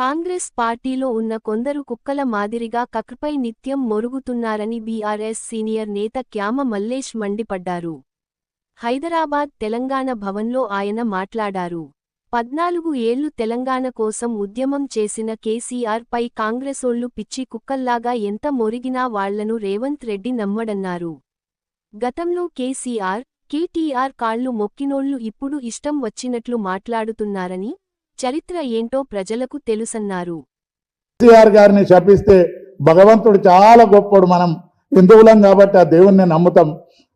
కాంగ్రెస్ పార్టీలో ఉన్న కొందరు కుక్కల మాదిరిగా కక్పై నిత్యం మొరుగుతున్నారని బీఆర్ఎస్ సీనియర్ నేత క్యామ మల్లేష్ మండిపడ్డారు. హైదరాబాద్ తెలంగాణ భవన్లో ఆయన మాట్లాడారు. 14 ఏళ్లు తెలంగాణ కోసం ఉద్యమం చేసిన కేసీఆర్ పై కాంగ్రెసోళ్లు పిచ్చి కుక్కల్లాగా ఎంత మొరిగినా వాళ్లను రేవంత్ రెడ్డి నమ్మడన్నారు. గతంలో కేసీఆర్, కేటీఆర్ కాళ్లు మొక్కినోళ్లు ఇప్పుడు ఇష్టం వచ్చినట్లు మాట్లాడుతున్నారని, చరిత్ర ఏంటో ప్రజలకు తెలుసన్నారు. కేసీఆర్ గారిని శపిస్తే భగవంతుడు చాలా గొప్పడు. మనం హిందువులం కాబట్టి ఆ దేవుణ్ణి నమ్ముతాం.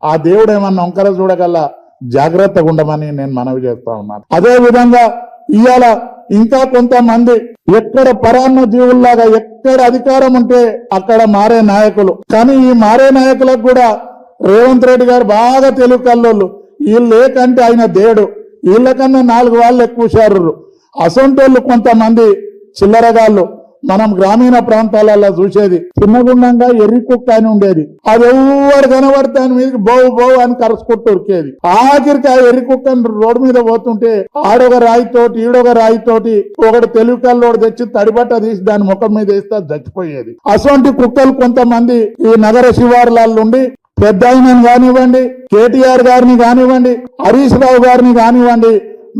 ఆ దేవుడు ఏమన్నా వంకర చూడగల్లా జాగ్రత్తగా ఉండమని నేను మనవి చేస్తా ఉన్నాను. అదే విధంగా ఇవాళ ఇంకా కొంతమంది ఎక్కడ పరాన్న జీవుల్లాగా ఎక్కడ అధికారం ఉంటే అక్కడ మారే నాయకులు. కానీ ఈ మారే నాయకులకు కూడా రేవంత్ రెడ్డి గారు బాగా తెలుగు కల్లోళ్ళు. వీళ్ళు లేకంటే ఆయన దేడు, వీళ్ళకన్నా 4 వాళ్ళు ఎక్కువ షారు. అసొంటోళ్ళు కొంతమంది చిల్లరగాళ్ళు మనం గ్రామీణ ప్రాంతాలలో చూసేది. చిన్నగుండంగా ఎర్రి కుక్క అని ఉండేది. అది ఎవరు కనబడితే ఆయన మీదకి బోవు బోవు అని కరుచుకుంటూ ఉరికేది. ఆఖరికి ఆ ఎర్రి కుక్కను రోడ్డు మీద పోతుంటే ఆడొక రాయితోటి ఈడొక రాయితోటి ఒకటి తెలుగు కల్లోడు తెచ్చి తడిబట్ట తీసి దాని ముఖం మీద వేస్తే చచ్చిపోయేది. అసొంటి కుక్కలు కొంతమంది ఈ నగర శివారులలో ఉండి పెద్ద ఆయనని కానివ్వండి, కేటీఆర్ గారిని కానివ్వండి, హరీష్ రావు గారిని కానివ్వండి,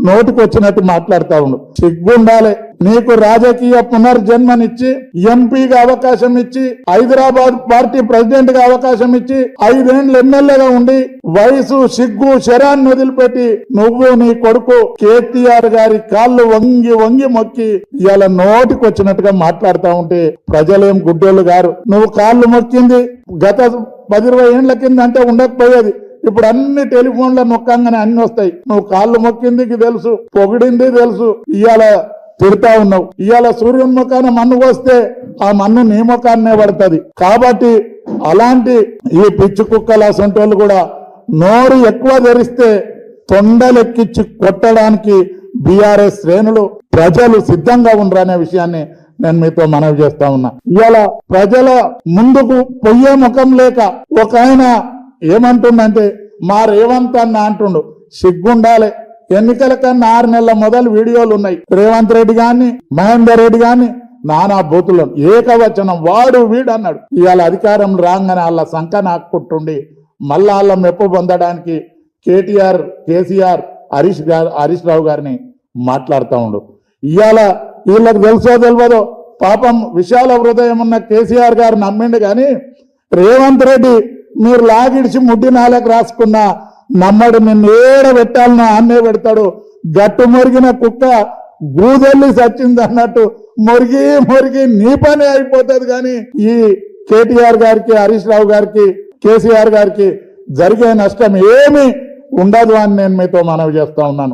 నోటికి వచ్చినట్టు మాట్లాడుతా ఉండు. సిగ్గుండాలి. నీకు రాజకీయ పునర్జన్మనిచ్చి ఎంపీగా అవకాశం ఇచ్చి హైదరాబాద్ పార్టీ ప్రెసిడెంట్ గా అవకాశం ఇచ్చి 5 ఏళ్లు ఎమ్మెల్యేగా ఉండి వయసు సిగ్గు శరాన్ని వదిలిపెట్టి నువ్వు నీ కొడుకు కేటీఆర్ గారి కాళ్ళు వంగి వంగి మొక్కి ఇలా నోటికి వచ్చినట్టుగా మాట్లాడుతా ఉంటే ప్రజలేం గుడ్డోళ్ళు గారు. నువ్వు కాళ్ళు మొక్కింది గత 10-20 ఏళ్ల కింద అంటే ఉండకపోయేది. ఇప్పుడు అన్ని టెలిఫోన్ల నొక్కంగానే అన్ని వస్తాయి. నువ్వు కాళ్ళు మొక్కిందికి తెలుసు, పొగిడింది తెలుసు, ఇవాళ తిడతా ఉన్నావు. ఇవాళ సూర్యుని ముఖాన మన్ను వస్తే ఆ మన్ను నీ ముఖాన్నే పడుతుంది. కాబట్టి అలాంటి ఈ పిచ్చి కుక్కల సొంటోళ్ళు కూడా నోరు ఎక్కువ తెరిస్తే తొండలెక్కించి కొట్టడానికి బీఆర్ఎస్ శ్రేణులు ప్రజలు సిద్ధంగా ఉండరనే విషయాన్ని నేను మీతో మనవి చేస్తా ఉన్నా. ఇవాళ ప్రజల ముందుకు పొయ్యే ముఖం లేక ఒక ఆయన ఏమంటుండంటే మా రేవంత్ అన్న అంటుండు. సిగ్గుండాలి. ఎన్నికల కన్నా 6 నెలల మొదలు వీడియోలు ఉన్నాయి. రేవంత్ రెడ్డి గాని మహేందర్ రెడ్డి గాని నానా బూతులు ఏకవచనం వాడు వీడు అన్నాడు. ఇవాళ అధికారం రాగానే వాళ్ళ సంఖ నాకుంటుండి మళ్ళా వాళ్ళ మెప్పు పొందడానికి కేటీఆర్, కేసీఆర్, హరీష్ రావు గారిని మాట్లాడుతూ ఉండు. ఇవాళ వీళ్ళకి తెలుసో తెలియదో పాపం విశాల హృదయం ఉన్న కేసీఆర్ గారు నమ్మిండు. కానీ రేవంత్ రెడ్డి మీరు లాగిడిచి ముడ్డి నాలకు రాసుకున్నా నమ్మడు. నిన్ను ఏడ పెట్టాలనో ఆన్నే పెడతాడు. గట్టు మొరిగిన కుక్క గూదెల్లి సచ్చింది అన్నట్టు మొరిగి మొరిగి నీ పని అయిపోతుంది. కానీ ఈ కేటీఆర్ గారికి, హరీష్ రావు గారికి, కేసీఆర్ గారికి జరిగే నష్టం ఏమీ ఉండదు అని నేను మీతో మనవి చేస్తా ఉన్నాను.